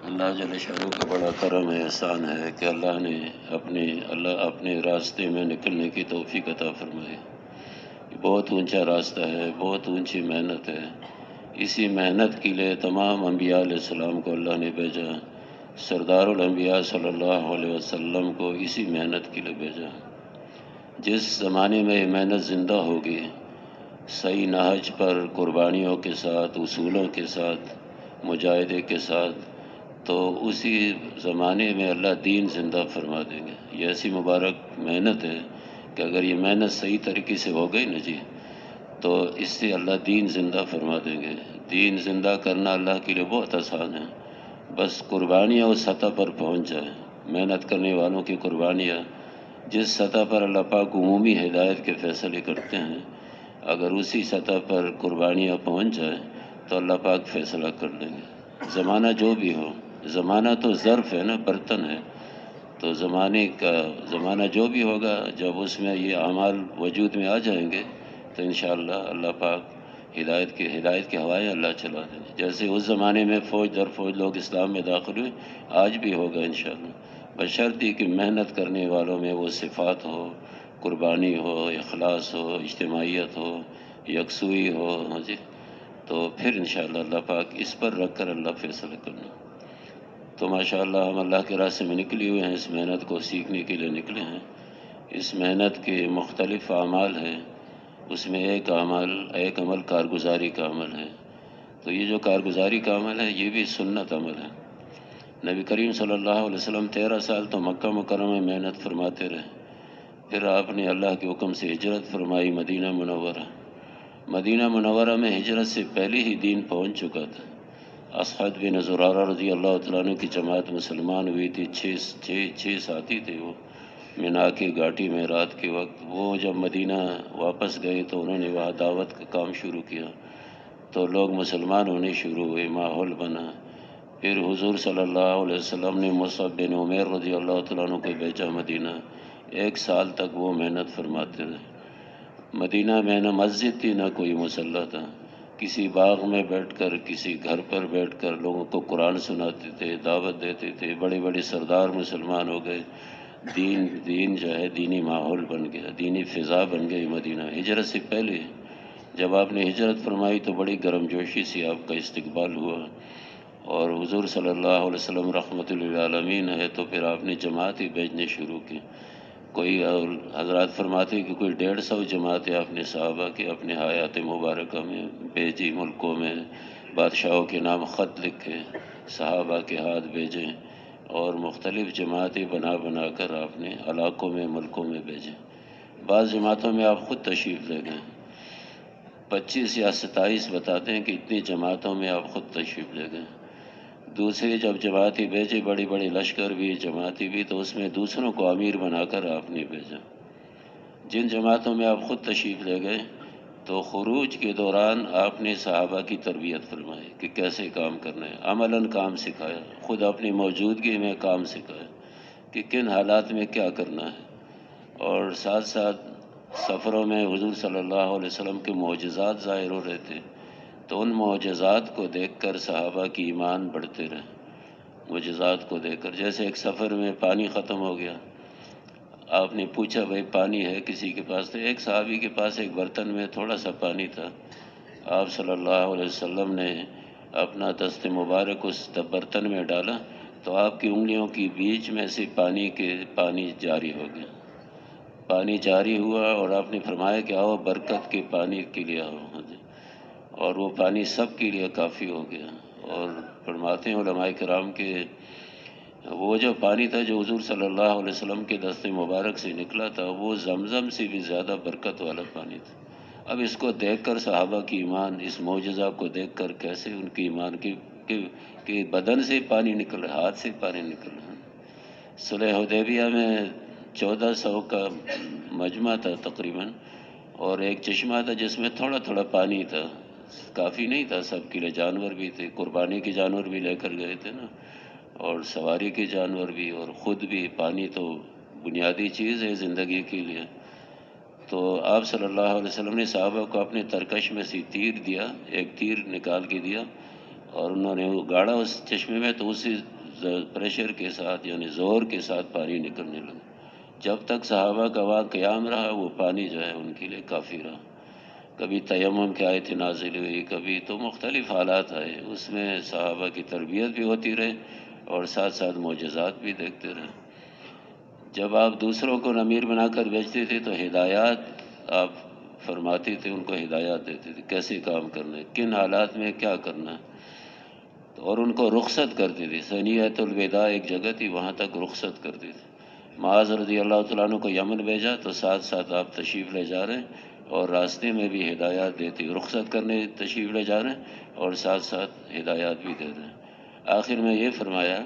اللہ جل شانہ کا بڑا کرم ہے، احسان ہے کہ اللہ نے اپنے راستے میں نکلنے کی توفیق عطا فرمائی۔ یہ بہت اونچا راستہ ہے، بہت اونچی محنت ہے۔ اسی محنت کے لیے تمام انبیاء علیہ السلام کو اللہ نے بھیجا، سردار الانبیاء صلی اللہ علیہ وسلم کو اسی محنت کے لیے بھیجا۔ جس زمانے میں یہ محنت زندہ ہوگی، صحیح نہج پر قربانیوں کے ساتھ، اصولوں کے ساتھ، مجاہدے کے ساتھ، تو اسی زمانے میں اللہ دین زندہ فرما دیں گے۔ یہ ایسی مبارک محنت ہے کہ اگر یہ محنت صحیح طریقے سے ہو گئی نا جی، تو اس سے اللہ دین زندہ فرما دیں گے۔ دین زندہ کرنا اللہ کے لیے بہت آسان ہے، بس قربانیاں اس سطح پر پہنچ جائیں۔ محنت کرنے والوں کی قربانیاں جس سطح پر اللہ پاک عمومی ہدایت کے فیصلے کرتے ہیں، اگر اسی سطح پر قربانیاں پہنچ جائیں تو اللہ پاک فیصلہ کر لیں گے۔ زمانہ جو بھی ہو، زمانہ تو ظرف ہے نا، برتن ہے، تو زمانہ جو بھی ہوگا، جب اس میں یہ اعمال وجود میں آ جائیں گے تو انشاءاللہ اللہ پاک ہدایت کے ہوائیں اللہ چلا دیں گے۔ جیسے اس زمانے میں فوج در فوج لوگ اسلام میں داخل ہوئے، آج بھی ہوگا انشاءاللہ، بشرطی کہ محنت کرنے والوں میں وہ صفات ہو، قربانی ہو، اخلاص ہو، اجتماعیت ہو، یکسوئی ہو، ہاں جی، تو پھر انشاءاللہ اللہ پاک اس پر رکھ کر اللہ فیصلہ کرنا۔ تو ماشاءاللہ ہم اللہ کے راستے میں نکلی ہوئے ہیں، اس محنت کو سیکھنے کے لیے نکلے ہیں۔ اس محنت کے مختلف اعمال ہیں، اس میں ایک عمل کارگزاری کا عمل ہے۔ تو یہ جو کارگزاری کا عمل ہے، یہ بھی سنت عمل ہے۔ نبی کریم صلی اللہ علیہ وسلم 13 سال تو مکہ مکرمہ میں محنت فرماتے رہے، پھر آپ نے اللہ کے حکم سے ہجرت فرمائی مدینہ منورہ۔ مدینہ منورہ میں ہجرت سے پہلے ہی دین پہنچ چکا تھا۔ اسعد بن زرارہ رضی اللہ تعالیٰ عنہ کی جماعت مسلمان ہوئی تھی، چھ ساتھی تھے وہ مینا کی گھاٹی میں رات کے وقت۔ وہ جب مدینہ واپس گئے تو انہوں نے وہاں دعوت کا کام شروع کیا، تو لوگ مسلمان ہونے شروع ہوئے، ماحول بنا۔ پھر حضور صلی اللہ علیہ وسلم نے مصعب بن عمیر رضی اللہ تعالیٰ عنہ کو بھیجا مدینہ۔ 1 سال تک وہ محنت فرماتے رہے۔ مدینہ میں نہ مسجد تھی نہ کوئی مصلی تھا، کسی باغ میں بیٹھ کر، کسی گھر پر بیٹھ کر لوگوں کو قرآن سناتے تھے، دعوت دیتے تھے، بڑے بڑے سردار مسلمان ہو گئے، دین جو ہے دینی ماحول بن گیا، دینی فضا بن گئی مدینہ۔ ہجرت سے پہلے جب آپ نے ہجرت فرمائی تو بڑی گرم جوشی سے آپ کا استقبال ہوا، اور حضور صلی اللہ علیہ وسلم رحمۃ للعالمین ہے تو پھر آپ نے جماعت ہی بھیجنے شروع کی۔ کوئی حضرات فرماتے کہ کوئی 150 جماعتیں آپ نے صحابہ کے اپنے حیات مبارکہ میں بھیجی، ملکوں میں بادشاہوں کے نام خط لکھے، صحابہ کے ہاتھ بھیجے، اور مختلف جماعتیں بنا بنا کر آپ نے علاقوں میں، ملکوں میں بھیجے۔ بعض جماعتوں میں آپ خود تشریف لے گئے، 25 یا 27 بتاتے ہیں کہ اتنی جماعتوں میں آپ خود تشریف لے گئے۔ دوسری جب جماعتی بھیجے، بڑی بڑی لشکر بھی، جماعتی بھی، تو اس میں دوسروں کو امیر بنا کر آپ نے بھیجا۔ جن جماعتوں میں آپ خود تشریف لے گئے تو خروج کے دوران آپ نے صحابہ کی تربیت فرمائی کہ کیسے کام کرنا ہے، عملاً کام سکھایا، خود اپنی موجودگی میں کام سکھایا کہ کن حالات میں کیا کرنا ہے، اور ساتھ ساتھ سفروں میں حضور صلی اللہ علیہ وسلم کے معجزات ظاہر ہو رہے تھے، تو ان معجزات کو دیکھ کر صحابہ کی ایمان بڑھتے رہے۔ معجزات کو دیکھ کر، جیسے ایک سفر میں پانی ختم ہو گیا، آپ نے پوچھا بھائی پانی ہے کسی کے پاس؟ تو ایک صحابی کے پاس ایک برتن میں تھوڑا سا پانی تھا، آپ صلی اللہ علیہ وسلم نے اپنا دست مبارک اس برتن میں ڈالا تو آپ کی انگلیوں کی بیچ میں سے پانی جاری ہو گیا، پانی جاری ہوا، اور آپ نے فرمایا کہ آؤ برکت کے پانی کے لیے آؤ، اور وہ پانی سب کے لیے کافی ہو گیا۔ اور فرماتے ہیں علماء کرام کہ وہ جو پانی تھا جو حضور صلی اللہ علیہ وسلم کے دست مبارک سے نکلا تھا، وہ زمزم سے بھی زیادہ برکت والا پانی تھا۔ اب اس کو دیکھ کر صحابہ کی ایمان، اس معجزہ کو دیکھ کر کیسے ان کی ایمان کہ بدن سے پانی نکل رہا، ہاتھ سے پانی نکل رہا۔ صلح حدیبیہ میں 1400 کا مجمع تھا تقریباً، اور ایک چشمہ تھا جس میں تھوڑا تھوڑا پانی تھا، کافی نہیں تھا سب کے لیے، جانور بھی تھے، قربانی کے جانور بھی لے کر گئے تھے نا، اور سواری کے جانور بھی، اور خود بھی۔ پانی تو بنیادی چیز ہے زندگی کے لیے۔ تو آپ صلی اللہ علیہ وسلم نے صحابہ کو اپنے ترکش میں سے تیر دیا، ایک تیر نکال کے دیا، اور انہوں نے وہ گاڑا اس چشمے میں تو اسی پریشر کے ساتھ یعنی زور کے ساتھ پانی نکلنے لگا. جب تک صحابہ کا وہاں قیام رہا وہ پانی جو ہے ان کے لیے کافی رہا. کبھی تیمم کی آیت نازل ہوئی، کبھی تو مختلف حالات آئے، اس میں صحابہ کی تربیت بھی ہوتی رہے اور ساتھ ساتھ معجزات بھی دیکھتے رہے. جب آپ دوسروں کو امیر بنا کر بیچتے تھے تو ہدایات آپ فرماتے تھے، ان کو ہدایات دیتے تھے کیسے کام کرنا ہے، کن حالات میں کیا کرنا ہے، اور ان کو رخصت کرتے تھے. ثنیۃ الوداع ایک جگہ تھی، وہاں تک رخصت کرتے تھے. معاذ رضی اللہ تعالیٰ عنہ کو یمن بھیجا تو ساتھ ساتھ آپ تشریف لے جا رہے ہیں اور راستے میں بھی ہدایات دیتے، رخصت کرنے تشریف لے جا رہے ہیں اور ساتھ ساتھ ہدایات بھی دے رہے ہیں. آخر میں یہ فرمایا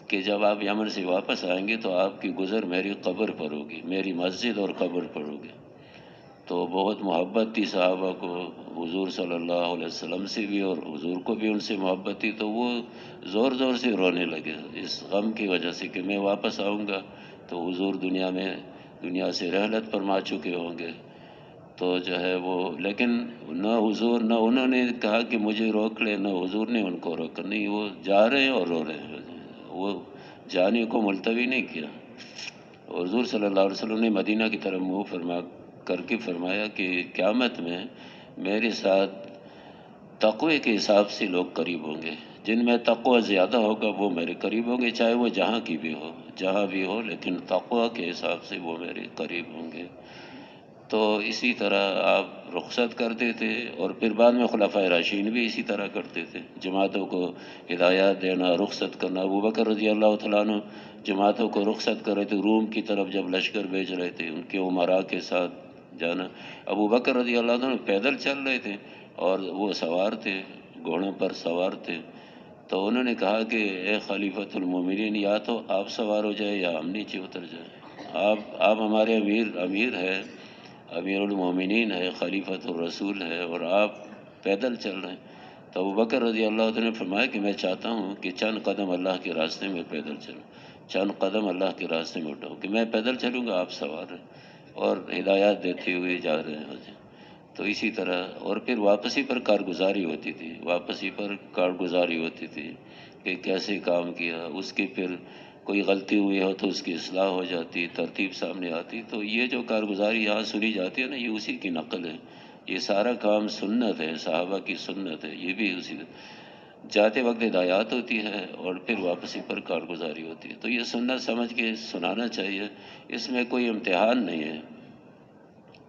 کہ جب آپ یمن سے واپس آئیں گے تو آپ کی گزر میری قبر پر ہوگی، میری مسجد اور قبر پر ہوگی. تو بہت محبت تھی صحابہ کو حضور صلی اللہ علیہ وسلم سے بھی، اور حضور کو بھی ان سے محبت تھی. تو وہ زور زور سے رونے لگے اس غم کی وجہ سے کہ میں واپس آؤں گا تو حضور دنیا سے رحلت فرما چکے ہوں گے. تو جو ہے وہ، لیکن نہ حضور نہ انہوں نے کہا کہ مجھے روک لے، نہ حضور نے ان کو روکا. نہیں، وہ جا رہے ہیں اور رو رہے ہیں، وہ جانے کو ملتوی نہیں کیا. حضور صلی اللہ علیہ وسلم نے مدینہ کی طرف منہ فرما کر کے فرمایا کہ قیامت میں میرے ساتھ تقوی کے حساب سے لوگ قریب ہوں گے. جن میں تقوی زیادہ ہوگا وہ میرے قریب ہوں گے، چاہے وہ جہاں کی بھی ہو، جہاں بھی ہو، لیکن تقوی کے حساب سے وہ میرے قریب ہوں گے. تو اسی طرح آپ رخصت کرتے تھے، اور پھر بعد میں خلفائے راشدین بھی اسی طرح کرتے تھے، جماعتوں کو ہدایات دینا، رخصت کرنا. ابو بکر رضی اللہ تعالیٰ عنہ جماعتوں کو رخصت کر رہے تھے، روم کی طرف جب لشکر بھیج رہے تھے ان کے امراء کے ساتھ جانا. ابو بکر رضی اللہ عنہ پیدل چل رہے تھے اور وہ سوار تھے، گھوڑوں پر سوار تھے. تو انہوں نے کہا کہ اے خلیفۃ المومنین، یا تو آپ سوار ہو جائے یا ہم نیچے اتر جائیں. آپ ہمارے امیر ہے، امیر المومنین ہے، خلیفۃ الرسول ہے، اور آپ پیدل چل رہے ہیں. تو ابو بکر رضی اللہ عنہ نے فرمایا کہ میں چاہتا ہوں کہ چند قدم اللہ کے راستے میں پیدل چلوں، چند قدم اللہ کے راستے میں اٹھاؤں، کہ میں پیدل چلوں گا، آپ سوار ہیں اور ہدایات دیتے ہوئے جا رہے ہیں. تو اسی طرح، اور پھر واپسی پر کارگزاری ہوتی تھی، واپسی پر کارگزاری ہوتی تھی کہ کیسے کام کیا، اس کے پھر کوئی غلطی ہوئی ہو تو اس کی اصلاح ہو جاتی، ترتیب سامنے آتی. تو یہ جو کارگزاری یہاں سنی جاتی ہے نا، یہ اسی کی نقل ہے. یہ سارا کام سنت ہے، صحابہ کی سنت ہے. یہ بھی اسی جاتے وقت ہدایات ہوتی ہے اور پھر واپسی پر کارگزاری ہوتی ہے. تو یہ سنت سمجھ کے سنانا چاہیے، اس میں کوئی امتحان نہیں ہے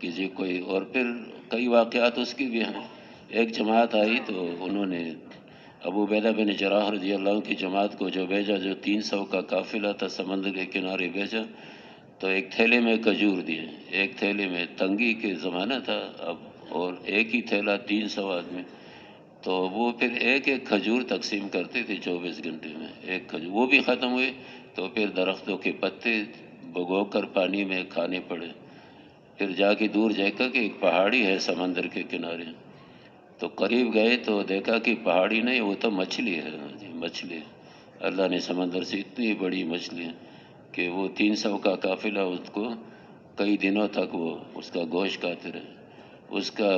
کسی کوئی. اور پھر کئی واقعات اس کی بھی ہیں. ایک جماعت آئی تو انہوں نے ابو عبیدہ بن جراح رضی اللہ عنہ کی جماعت کو جو بھیجا، جو 300 کا قافلہ تھا، سمندر کے کنارے بھیجا. تو ایک تھیلے میں کھجور دیے، ایک تھیلے میں، تنگی کے زمانہ تھا اب، اور ایک ہی تھیلا 300 آدمی. تو وہ پھر ایک ایک کھجور تقسیم کرتے تھے 24 گھنٹے میں، ایک کھجور. وہ بھی ختم ہوئے تو پھر درختوں کے پتے بھگو کر پانی میں کھانے پڑے. پھر جا کے دور دیکھا کہ ایک پہاڑی ہے سمندر کے کنارے. تو قریب گئے تو دیکھا کہ پہاڑی نہیں، وہ تو مچھلی ہے جی، مچھلی. اللہ نے سمندر سے اتنی بڑی مچھلی کہ وہ 300 کا قافلہ اس کو کئی دنوں تک وہ اس کا گوشت کھاتے رہے. اس کا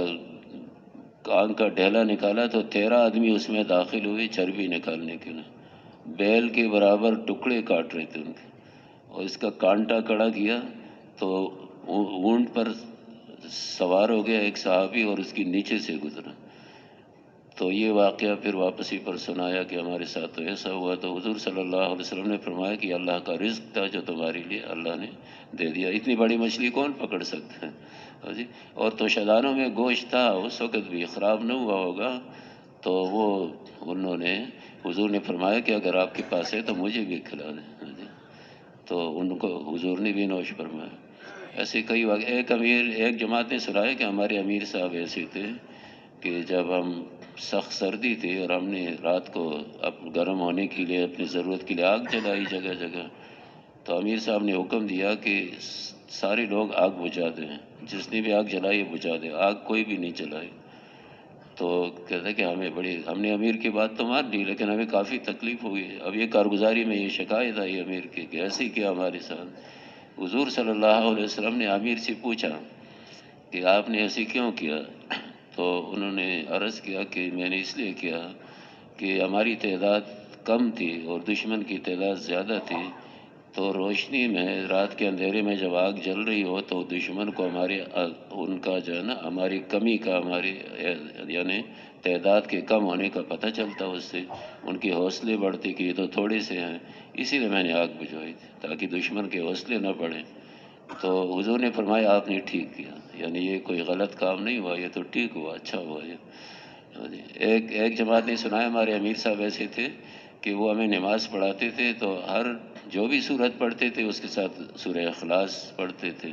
کان کا ڈھیلا نکالا تو 13 آدمی اس میں داخل ہوئے چربی نکالنے کے لیے. بیل کے برابر ٹکڑے کاٹ رہے تھے ان کے، اور اس کا کانٹا کڑا کیا تو اونٹ پر سوار ہو گیا ایک صحابی اور اس کی نیچے سے گزرا. تو یہ واقعہ پھر واپسی پر سنایا کہ ہمارے ساتھ تو ایسا ہوا. تو حضور صلی اللہ علیہ وسلم نے فرمایا کہ اللہ کا رزق تھا جو تمہارے لیے اللہ نے دے دیا، اتنی بڑی مچھلی کون پکڑ سکتا ہے جی. اور تو شدانوں میں گوشت تھا اس وقت بھی، خراب نہ ہوا ہوگا. تو وہ انہوں نے، حضور نے فرمایا کہ اگر آپ کے پاس ہے تو مجھے بھی کھلا دیں جی. تو ان کو حضور نے بھی نوش فرمایا. ایسے کئی واقع. ایک جماعت نے سنایا کہ ہمارے امیر صاحب ایسے تھے کہ جب ہم سخت سردی تھی اور ہم نے رات کو گرم ہونے کے لیے اپنی ضرورت کے لیے آگ جلائی جگہ جگہ، تو امیر صاحب نے حکم دیا کہ سارے لوگ آگ بجھا دیں، جس نے بھی آگ جلائی بجھا دے، آگ کوئی بھی نہیں جلائے. تو کہتے کہ ہم نے امیر کی بات تو مان لی، لیکن ہمیں کافی تکلیف ہوئی. اب یہ کارگزاری میں یہ شکایت آئی امیر کی کہ ایسے کیا ہمارے ساتھ. حضور صلی اللہ علیہ وسلم نے امیر سے پوچھا کہ آپ نے ایسے کیوں کیا. تو انہوں نے عرض کیا کہ میں نے اس لیے کیا کہ ہماری تعداد کم تھی اور دشمن کی تعداد زیادہ تھی، تو روشنی میں رات کے اندھیرے میں جب آگ جل رہی ہو تو دشمن کو ہمارے ان کا جو ہے نا ہماری کمی کا، ہماری یعنی تعداد کے کم ہونے کا پتہ چلتا، اس سے ان کی حوصلے بڑھتے کہ یہ تو تھوڑے سے ہیں. اسی لیے میں نے آگ بجھوائی تھی تاکہ دشمن کے حوصلے نہ بڑھیں. تو حضور نے فرمایا آپ نے ٹھیک کیا، یعنی یہ کوئی غلط کام نہیں ہوا، یہ تو ٹھیک ہوا، اچھا ہوا یہ. ایک جماعت نے سنایا، ہمارے امیر صاحب ایسے تھے کہ وہ ہمیں نماز پڑھاتے تھے تو ہر جو بھی سورت پڑھتے تھے اس کے ساتھ سورہ اخلاص پڑھتے تھے،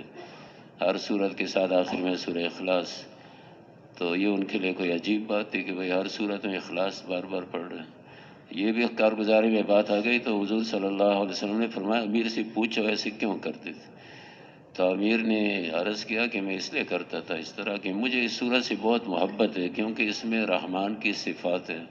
ہر سورت کے ساتھ آخر میں سورہ اخلاص. تو یہ ان کے لیے کوئی عجیب بات تھی کہ بھئی ہر سورت میں اخلاص بار بار پڑھ رہے ہیں. یہ بھی کارگزاری میں بات آ گئی تو حضور صلی اللہ علیہ وسلم نے فرمایا امیر سے پوچھو ایسے کیوں کرتے تھے. تو امیر نے عرض کیا کہ میں اس لیے کرتا تھا اس طرح کہ مجھے اس سورت سے بہت محبت ہے کیونکہ اس میں رحمان کی صفات ہے.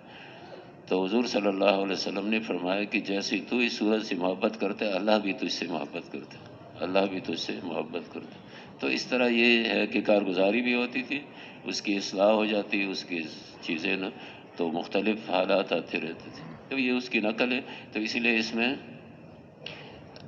تو حضور صلی اللہ علیہ وسلم نے فرمایا کہ جیسے تو اس سورت سے محبت کرتا ہے اللہ بھی تجھ سے محبت کرتا ہے، اللہ بھی تجھ سے محبت کرتا ہے. تو اس طرح یہ ہے کہ کارگزاری بھی ہوتی تھی، اس کی اصلاح ہو جاتی، اس کی چیزیں نا تو مختلف حالات آتے رہتے تھے. تو یہ اس کی نقل ہے. تو اسی لیے اس میں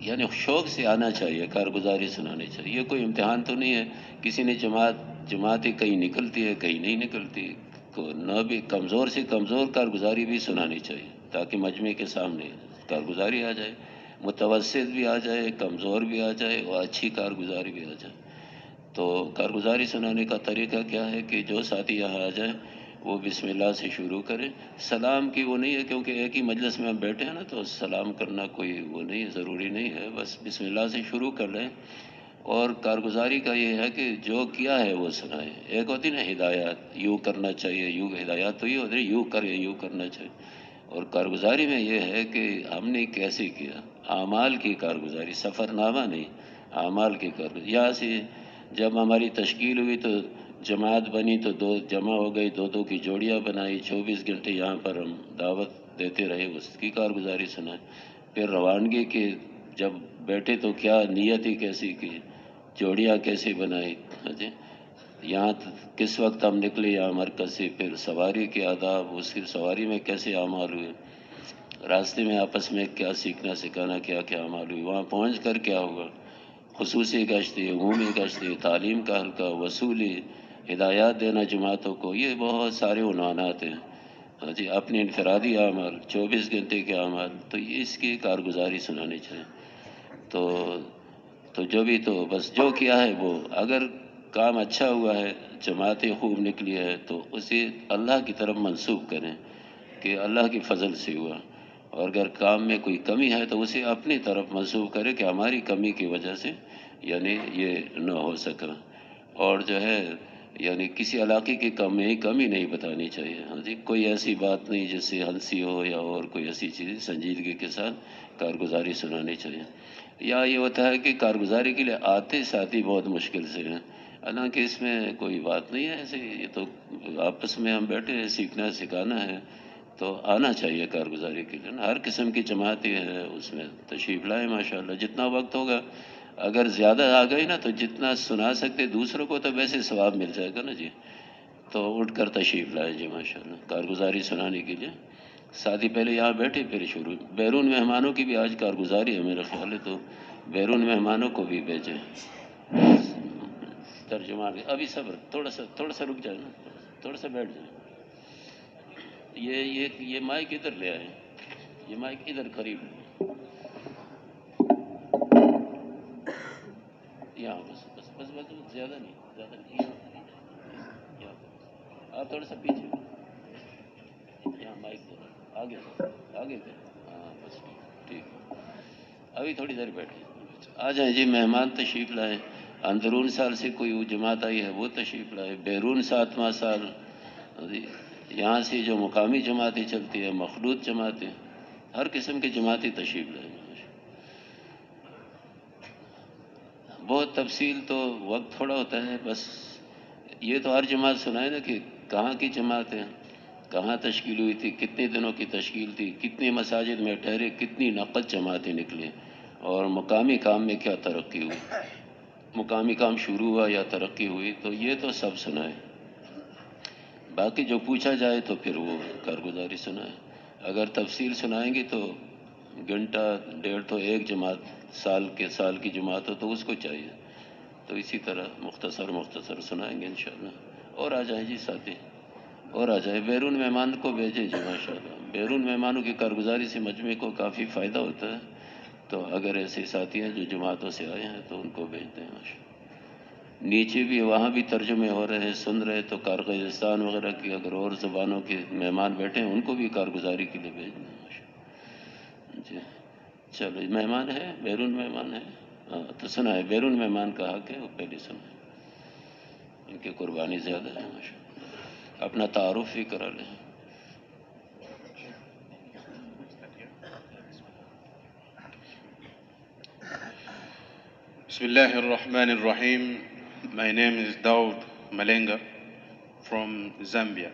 یعنی شوق سے آنا چاہیے، کارگزاری سنانی چاہیے. یہ کوئی امتحان تو نہیں ہے. کسی نے جماعتیں کہیں نکلتی ہے کہیں نہیں نکلتی، کو نہ بھی کمزور سے کمزور کارگزاری بھی سنانی چاہیے تاکہ مجمع کے سامنے کارگزاری آ جائے، متوسط بھی آ جائے، کمزور بھی آ جائے اور اچھی کارگزاری بھی آ جائے. تو کارگزاری سنانے کا طریقہ کیا ہے کہ جو ساتھی یہاں آ جائے وہ بسم اللہ سے شروع کرے. سلام کی وہ نہیں ہے کیونکہ ایک ہی مجلس میں ہم بیٹھے ہیں نا تو سلام کرنا کوئی وہ نہیں ہے، ضروری نہیں ہے. بس بسم اللہ سے شروع کر لیں. اور کارگزاری کا یہ ہے کہ جو کیا ہے وہ سنائے. ایک ہوتی نا ہدایات، یوں کرنا چاہیے، یوں ہدایات تو یہ ہوتی ہے یوں کرے، یوں کرنا چاہیے. اور کارگزاری میں یہ ہے کہ ہم نے کیسے کیا، اعمال کی کارگزاری، سفر نامہ نہیں، اعمال کی کارگزاری. یہاں سے جب ہماری تشکیل ہوئی تو جماعت بنی تو دو جمع ہو گئی، دو دو کی جوڑیاں بنائی، 24 گھنٹے یہاں پر ہم دعوت دیتے رہے، اس کی کارگزاری سنائے. پھر روانگی کے جب بیٹھے تو کیا نیت ہی کیسی کی، جوڑیاں کیسے بنائی، یہاں کس وقت ہم نکلے یہاں مرکز سے. پھر سواری کے آداب، اس کی سواری میں کیسے اعمال ہوئے، راستے میں آپس میں کیا سیکھنا سکھانا، کیا کیا اعمال ہوئی، وہاں پہنچ کر کیا ہوا، خصوصی گشتیں، عمومی گشتیں، تعلیم کا حلقہ، وصولی، ہدایات دینا جماعتوں کو. یہ بہت سارے عنوانات ہیں. جی اپنے انفرادی اعمال، 24 گھنٹے کے اعمال، تو یہ اس کی کارگزاری سنانی چاہیے. تو جو بھی تو بس جو کیا ہے وہ اگر کام اچھا ہوا ہے، جماعتیں خوب نکلی ہے تو اسے اللہ کی طرف منسوب کریں کہ اللہ کی فضل سے ہوا. اور اگر کام میں کوئی کمی ہے تو اسے اپنی طرف منسوب کرے کہ ہماری کمی کی وجہ سے یعنی یہ نہ ہو سکا. اور جو ہے یعنی کسی علاقے کی کمی نہیں بتانی چاہیے. ہاں جی کوئی ایسی بات نہیں جس سے ہنسی ہو یا اور کوئی ایسی چیز، سنجیدگی کے ساتھ کارگزاری سنانی چاہیے. یا یہ ہوتا ہے کہ کارگزاری کے لیے آتے ساتھی بہت مشکل سے ہیں، حالانکہ اس میں کوئی بات نہیں ہے ایسے. یہ تو آپس میں ہم بیٹھے ہیں، سیکھنا سکھانا ہے تو آنا چاہیے کارگزاری کے لیے. ہر قسم کی جماعتیں ہیں، اس میں تشریف لائیں ماشاءاللہ جتنا وقت ہوگا. اگر زیادہ آ گئی نا تو جتنا سنا سکتے دوسروں کو تو ویسے ثواب مل جائے گا نا جی. تو اٹھ کر تشریف لائیں جی ماشاءاللہ کارگزاری سنانے کے لیے. ساتھی پہلے یہاں بیٹھے پھر شروع. بیرون مہمانوں کی بھی آج کارگزاری ہے میرا خیال ہے، تو بیرون مہمانوں کو بھی بھیجیں. ترجمان ابھی صبر، تھوڑا سا رک جائے نا، تھوڑا سا بیٹھ جائیں. یہ مائک ادھر لے آئے، یہ مائک ادھر قریب یہاں بس زیادہ نہیں یہاں آپ تھوڑا سا پیچھے یہاں مائک دے آگے دے. ہاں بس ٹھیک. ابھی تھوڑی دیر بیٹھے آ جائیں جی. مہمان تشریف لائیں. اندرون سال سے کوئی جماعت آئی ہے وہ تشریف لائے. بیرون 7واں سال یہاں سے جو مقامی جماعتیں چلتی ہیں، مخلوط جماعتیں، ہر قسم کی جماعتیں تشریف لائیں. بہت تفصیل تو وقت تھوڑا ہوتا ہے. بس یہ تو ہر جماعت سنائے نا کہ کہاں کی جماعت ہے، کہاں تشکیل ہوئی تھی، کتنے دنوں کی تشکیل تھی، کتنی مساجد میں ٹھہرے، کتنی نقد جماعتیں نکلیں، اور مقامی کام میں کیا ترقی ہوئی، مقامی کام شروع ہوا یا ترقی ہوئی. تو یہ تو سب سنائے. باقی جو پوچھا جائے تو پھر وہ کارگزاری سنائے. اگر تفصیل سنائیں گے تو گھنٹہ ڈیڑھ تو ایک جماعت سال کی جماعت ہو تو اس کو چاہیے. تو اسی طرح مختصر سنائیں گے انشاءاللہ. اور آ جائیں جی ساتھی، اور آ جائے. بیرون مہمان کو بھیجیں جی ماشاءاللہ. بیرون مہمانوں کی کارگزاری سے مجمع کو کافی فائدہ ہوتا ہے. تو اگر ایسے ساتھی ہیں جو جماعتوں سے آئے ہیں تو ان کو بھیجتے ہیں ماشاءاللہ. نیچے بھی وہاں بھی ترجمے ہو رہے ہیں، سن رہے تو قرغیزستان وغیرہ کی اگر اور زبانوں کے مہمان بیٹھے ہیں ان کو بھی کارگزاری کے لیے بھیجنا ہے ماشاءاللہ. جی چلو مہمان ہے، بیرون مہمان ہے. ہاں تو سنا ہے بیرون مہمان کا حق ہے، وہ پہلے سنا ہے. ان کی قربانی زیادہ ہے ماشاءاللہ. اپنا تعارف بھی کرا لیں. Bismillah ar-Rahman ar-Rahim. My name is Daud Malenga from Zambia.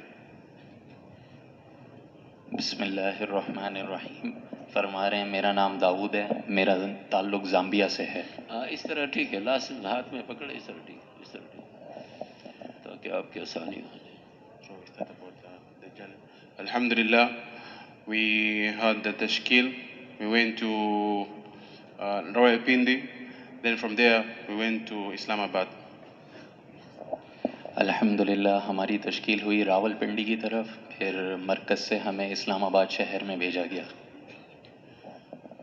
بسم اللہ الرحمن الرحیم. فرما رہے ہیں میرا نام داؤد ہے، میرا تعلق زامبیا سے ہے. ہاں اس طرح ٹھیک ہے، لاسٹ ہاتھ میں پکڑے اس طرح ٹھیک ہے، اس طرح ٹھیک تاکہ آپ کی آسانی ہو جائے. So we start about the journey. Alhamdulillah, we had the tashkil. We went to Rawalpindi. Then from there we went to Islamabad. الحمدللہ ہماری تشکیل ہوئی راول پنڈی کی طرف، پھر مرکز سے ہمیں اسلام آباد شہر میں بھیجا گیا.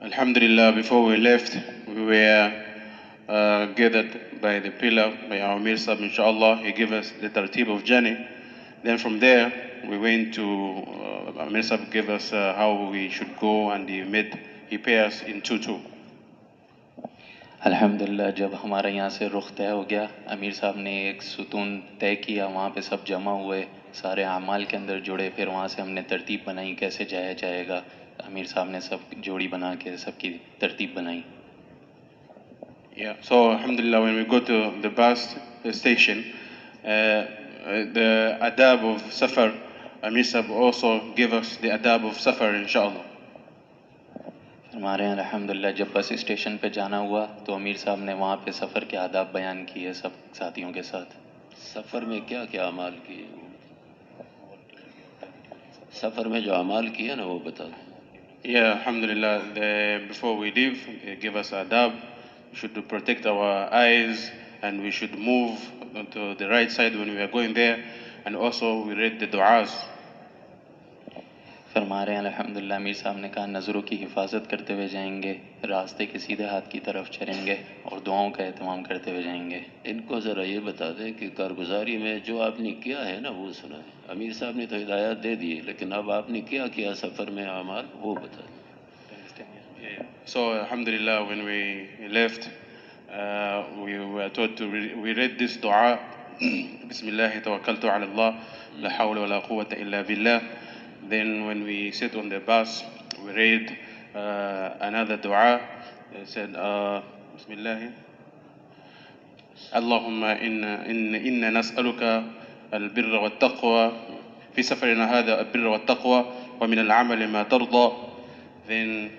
Alhamdulillah, before we left, we were gathered by the pillar, by our Mir Sahib, inshallah. He gave us the tartib of journey. Then from there, we went to, Mir Sahib gave us how we should go, and he paired us in 2-2. الحمدللہ جب ہمارا یہاں سے رخ طے ہو گیا، امیر صاحب نے ایک ستون طے کیا، وہاں پہ سب جمع ہوئے، سارے اعمال کے اندر جڑے، پھر وہاں سے ہم نے ترتیب بنائی کیسے جایا جائے گا. امیر صاحب نے سب جوڑی بنا کے سب کی ترتیب بنائی. Yeah, so alhamdulillah, when we go to the bus station, the adab of safar, Amir Sahib also gave us the adab of safar, inshallah. ہمارے یہاں الحمدللہ جب بس اسٹیشن پہ جانا ہوا تو امیر صاحب نے وہاں پہ سفر کے آداب بیان کیے سب ساتھیوں کے ساتھ. سفر میں کیا کیا اعمال کیے؟ سفر میں جو اعمال کیے نا وہ بتا دیں. Yeah, alhamdulillah, before we leave, they give us adab. We should protect our eyes, and we should move to the right side when we are going there. And also we read the du'as. فرما رہے ہیں الحمدللہ امیر صاحب نے کہا نظروں کی حفاظت کرتے ہوئے جائیں گے، راستے کے سیدھے ہاتھ کی طرف چلیں گے اور دعاؤں کا اہتمام کرتے ہوئے جائیں گے. ان کو ذرا یہ بتا دیں کہ کارگزاری میں جو آپ نے کیا ہے نا وہ سنائیں. امیر صاحب نے تو ہدایات دے دی لیکن اب آپ نے کیا سفر میں اعمال وہ بتا دیں. So alhamdulillah, when we left, we were told to we read this dua. Bismillah tawakkaltu ala Allah, la hawla wa la quwwata illa billah. Then when we sit on the bus, we read another dua. It said, Bismillah. اللهم إن نسألك البر والتقوى في سفرنا هذا البر والتقوى ومن العمل ما ترضى. Then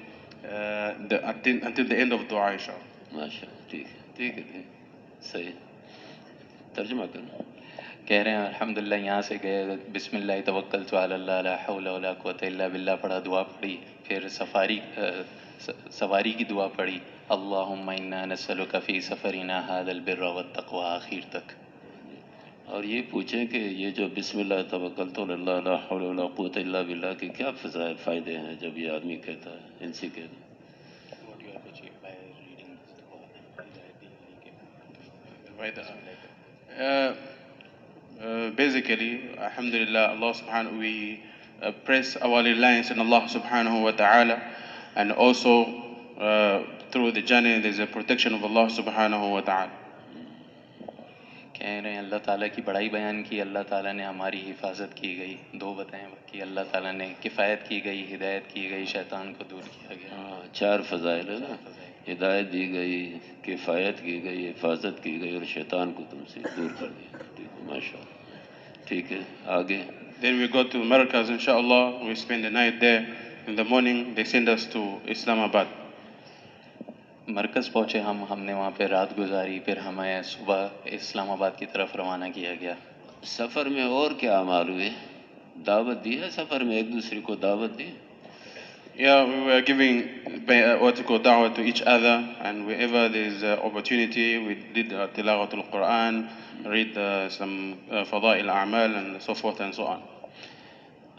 until the end of dua inshallah. ماشاء اللہ ٹھیک ہے صحیح. ترجمہ کرنا. کہہ رہے ہیں الحمدللہ یہاں سے گئے، بسم اللہ توکلت علی اللہ لا حول ولا قوت الا باللہ پڑھا، دعا پڑھی، پھر سواری کی دعا پڑھی، اللہم انا نسألک فی سفرنا ھذا البر والتقوی آخر تک. اور یہ پوچھیں کہ یہ جو بسم اللہ توکلت علی اللہ لا حول ولا قوت الا باللہ کے کیا فائدے ہیں جب یہ آدمی کہتا ہے؟ ان سے کہنا. Basically, alhamdulillah, Allah subhanahu, we press our reliance on Allah subhanahu wa ta'ala, and also through the journey there is a protection of Allah subhanahu wa ta'ala. کہہ رہے ہیں اللہ تعالیٰ کی بڑائی بیان کی، اللہ تعالیٰ نے ہماری حفاظت کی گئی. دو بتائیں باقی اللہ تعالیٰ نے کفایت کی گئی، ہدایت کی گئی، شیطان کو دور کیا گیا. 4 فضائل ہے نا، ہدایت دی گئی، کفایت کی گئی، حفاظت کی گئی اور شیطان کو تم سے دور کر دیا. ٹھیک ہے ماشاء اللہ. ٹھیک ہے آگے. Then we go to Markaz, inshallah. We spend the night there. In the morning they send us to Islamabad. مرکز پہنچے ہم نے وہاں پہ رات گزاری، پھر ہمیں صبح اسلام آباد کی طرف روانہ کیا گیا. سفر میں اور کیا اعمال ہوئے؟ دعوت دی ہے سفر میں، ایک دوسرے کو دعوت دی؟ Yeah, we were giving what you call da'wah to each other, and wherever there's opportunity, we did tilawat al-Quran, read some fada'il a'mal, and so forth and so on.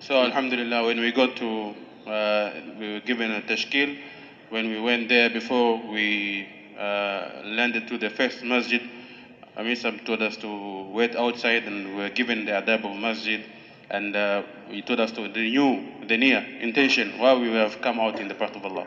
So alhamdulillah, when we got to, we were given a tashkil. When we went there, before we landed to the first masjid, Amir Sahib told us to wait outside, and we were given the adab of masjid, and he told us to renew the niyyah, intention, why we have come out in the path of Allah.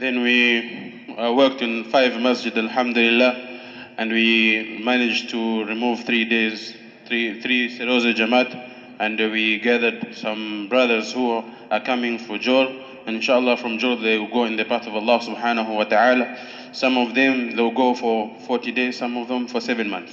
Then we worked in 5 masjid, alhamdulillah, and we managed to remove 3 days, three Seroza Jamaat, and we gathered some brothers who are coming for Jor, and inshallah from Jor they will go in the path of Allah subhanahu wa ta'ala. Some of them they'll go for 40 days, some of them for 7 months.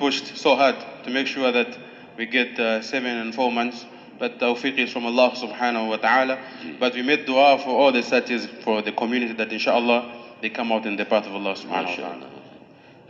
pushed so hard to make sure that we get 7 and 4 months, but tawfiq is from Allah subhanahu wa ta'ala. But we made dua for all the satis, for the community, that inshallah they come out in the path of Allah subhanahu wa ta'ala.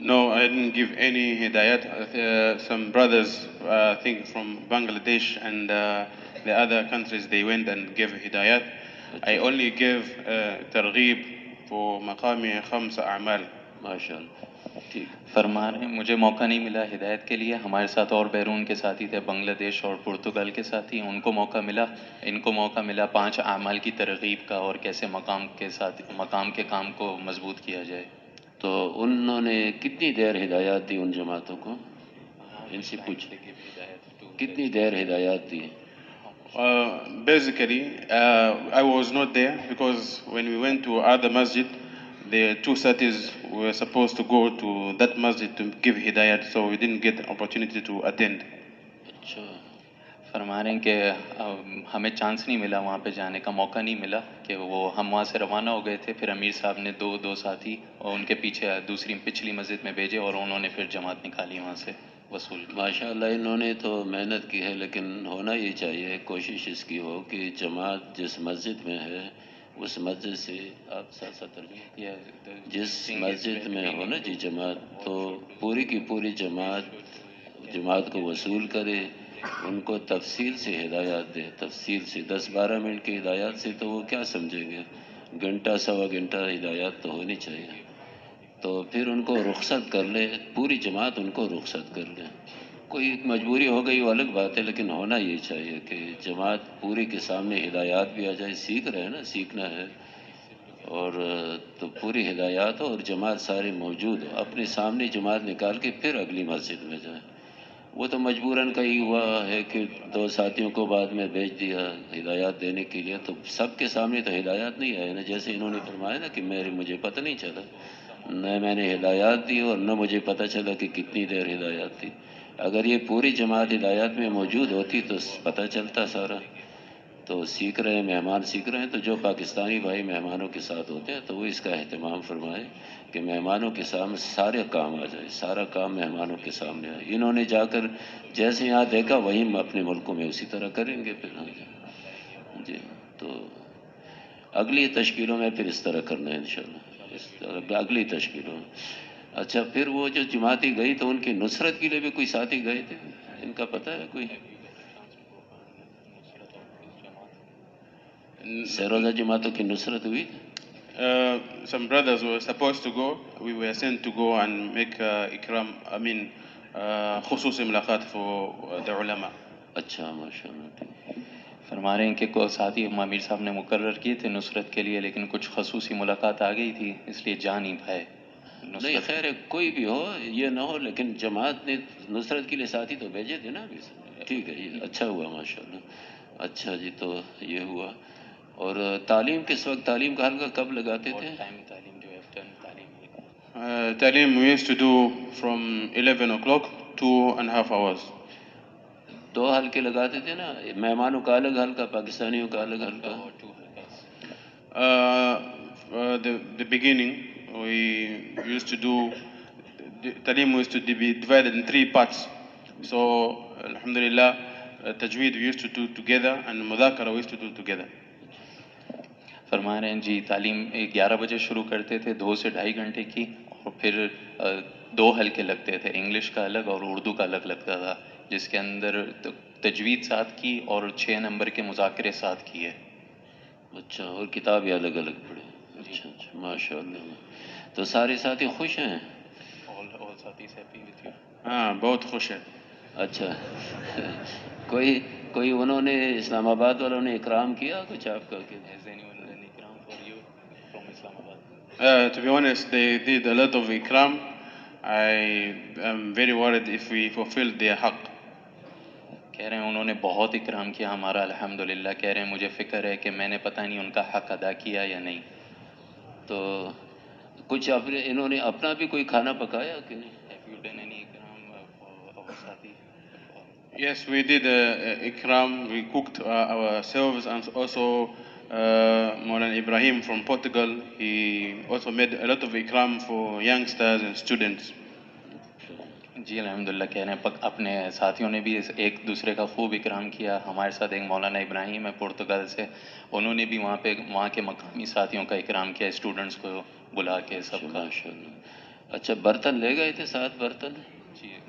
No, I didn't give any hidayat. Some brothers, I think from Bangladesh and the other countries, they went and gave hidayat. I only gave targheeb for مقام 5 أعمال. ماشاء اللہ. ٹھیک. فرما رہے ہیں مجھے موقع نہیں ملا ہدایت کے لیے. ہمارے ساتھ اور بیرون کے ساتھی تھے، بنگلہ دیش اور پرتگال کے ساتھی. ان کو موقع ملا، ان کو موقع ملا 5 اعمال کی ترغیب کا اور کیسے مقام کے کام کو مضبوط کیا جائے. تو انہوں نے کتنی دیر ہدایات دی ان جماعتوں کو؟ ان سے پوچھ کتنی دیر ہدایات دی؟ Basically, I was not there because when we went to other masjid, the 2 cities were supposed to go to that masjid to give hidayat, so we didn't get the opportunity to attend. اچھا. فرما رہے ہیں کہ ہمیں chance نہیں ملا، وہاں پہ جانے کا موقع نہیں ملا کہ ہم وہاں سے روانہ ہو گئے تھے. پھر امیر صاحب نے دو ساتھی اور ان کے پیچھے دوسری پچھلی مسجد میں بھیجے اور انہوں نے پھر جماعت نکالی وہاں سے وصول کی. ماشاء اللہ انہوں نے تو محنت کی ہے، لیکن ہونا یہ چاہیے، کوشش اس کی ہو کہ جماعت جس مسجد میں ہے اس مسجد سے آپ ساتھ ساتھ ترجمہ جس مسجد میں ہو نا جی جماعت، تو پوری کی پوری جماعت کو وصول کرے، ان کو تفصیل سے ہدایات دے. تفصیل سے 10-12 منٹ کی ہدایات سے تو وہ کیا سمجھیں گے، گھنٹہ سوا گھنٹہ ہدایات تو ہونی چاہیے. تو پھر ان کو رخصت کر لے، پوری جماعت ان کو رخصت کر لے. کوئی مجبوری ہو گئی وہ الگ بات ہے، لیکن ہونا یہ چاہیے کہ جماعت پوری کے سامنے ہدایات بھی آ جائے. سیکھ رہے ہیں نا، سیکھنا ہے، اور تو پوری ہدایات ہو اور جماعت ساری موجود ہو. اپنے سامنے جماعت نکال کے پھر اگلی مسجد میں جائیں. وہ تو مجبوراً کہیں ہوا ہے کہ 2 ساتھیوں کو بعد میں بھیج دیا ہدایات دینے کے لیے، تو سب کے سامنے تو ہدایات نہیں آئے نا. جیسے انہوں نے فرمایا نا کہ مجھے پتہ نہیں چلا، نہ میں نے ہدایات دی اور نہ مجھے پتہ چلا کہ کتنی دیر ہدایات دی. اگر یہ پوری جماعت ہدایات میں موجود ہوتی تو پتہ چلتا سارا. تو سیکھ رہے ہیں، مہمان سیکھ رہے ہیں، تو جو پاکستانی بھائی مہمانوں کے ساتھ ہوتے ہیں تو وہ اس کا اہتمام فرمائے کہ مہمانوں کے سامنے سارے کام آ جائے، سارا کام مہمانوں کے سامنے آئے. انہوں نے جا کر جیسے یہاں دیکھا وہی اپنے ملکوں میں اسی طرح کریں گے پھر. جی. تو اگلی تشکیلوں میں پھر اس طرح کرنا ہے انشاءاللہ، اس طرح اگلی تشکیلوں میں. اچھا، پھر وہ جو جماعتیں گئی تو ان کی نصرت کے لیے بھی کوئی ساتھی گئے تھے، ان کا پتہ ہے کوئی؟ سیروزہ جماعتوں کی نصرت ہوئی تھی؟ Some brothers were supposed to go. We were sent to go and make ikram, خصوصی ملاقات for the ulama. اچھا، ماشاء اللہ. فرما رہے ہیں کہ ساتھی امیر صاحب نے مقرر کیے تھے نصرت کے لیے، لیکن کچھ خصوصی ملاقات آ گئی تھی اس لیے جا نہیں پائے. نہیں خیر ہے، کوئی بھی ہو یہ نہ ہو، لیکن جماعت نے نصرت کے لیے ساتھی تو بھیجے تھے نا ابھی. ٹھیک ہے، یہ اچھا ہوا ماشاء اللہ. اچھا جی، تو یہ ہوا. اور تعلیم کس وقت، تعلیم کا حلقہ کب لگاتے تھے؟ تعلیم we used to do from 11 o'clock 2.5 hours. 2 حلقے لگاتے تھے نا، مہمانوں کا الگ حلقہ، پاکستانیوں کا الگ حلقہ. The beginning we used to do تعلیم used to be divided in 3 parts. So alhamdulillah, tajweed we used to do together and mudhakara we used to do together. فرما رہے ہیں جی، تعلیم 11 بجے شروع کرتے تھے 2 سے 2.5 گھنٹے کی، اور پھر 2 حلقے لگتے تھے، انگلش کا الگ اور اردو کا الگ لگتا تھا، جس کے اندر تجوید ساتھ کی اور 6 نمبر کے مذاکرے ساتھ کیے. اچھا، اور کتابیں الگ الگ پڑھی. اچھا اچھا، ماشاء اللہ. تو سارے ساتھی خوش ہیں؟ ہاں، بہت خوش ہے. اچھا. کوئی انہوں نے اسلام آباد والوں نے اکرام کیا کچھ آپ کا؟ To be honest, they did a lot of ikram. I am very worried if we fulfilled their haqq. کہہ رہے ہیں انہوں نے بہت اکرام کیا ہمارا الحمدللہ. کہہ رہے ہیں مجھے فکر ہے کہ میں نے پتہ نہیں ان کا حق ادا کیا یا نہیں. تو کچھ انہوں نے اپنا بھی کوئی کھانا پکایا کہ نہیں؟ Yes, we did ikram. We cooked ourselves, and also Maulana Ibrahim from Portugal, he also made a lot of ikram for youngsters and students. جی الحمدللہ. کہہ رہے ہیں اپنے ساتھیوں نے بھی ایک دوسرے کا خوب اکرام کیا. ہمارے ساتھ ایک مولانا ابراہیم ہے پرتگال سے، انہوں نے بھی وہاں کے مقامی ساتھیوں کا اکرام کیا، اسٹوڈنٹس کو بلا کے سب کا. ماشاء اللہ. اچھا، برتن لے گئے تھے ساتھ؟ برتن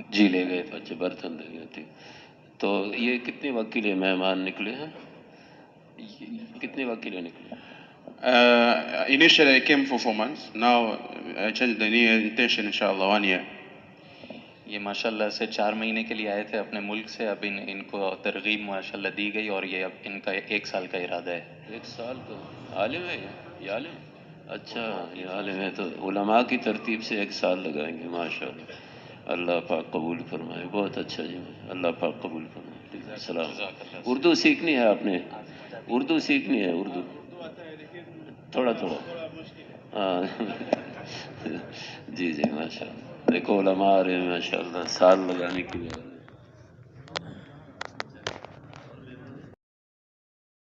جی لے گئے تھے. اچھا، برتن لے گئے تھے. تو یہ کتنے وقت کے لیے مہمان نکلے ہیں؟ کتنے وقت کے لیے نکلے؟ Initially I came for 4 months. Now I changed the intention, inshallah, 1 year. یہ ماشاءاللہ سے 4 مہینے کے لیے آئے تھے اپنے ملک سے، اب ان کو ترغیب ماشاءاللہ دی گئی اور یہ اب ان کا 1 سال کا ارادہ ہے۔ 1 سال کا عالم ہے یہ عالم؟ اچھا یہ عالم ہے تو علماء کی ترتیب سے 1 سال لگائیں گے ماشاءاللہ۔ اللہ پاک قبول فرمائے، بہت اچھا جی، اللہ پاک قبول فرمائے۔ السلام۔ اردو سیکھنی ہے آپ نے؟ اردو سیکھنی ہے؟ اردو تھوڑا تھوڑا ہاں جی جی ماشاء اللہ، دیکھو علماء آ رہے ہیں ماشاء اللہ، سال لگانے کی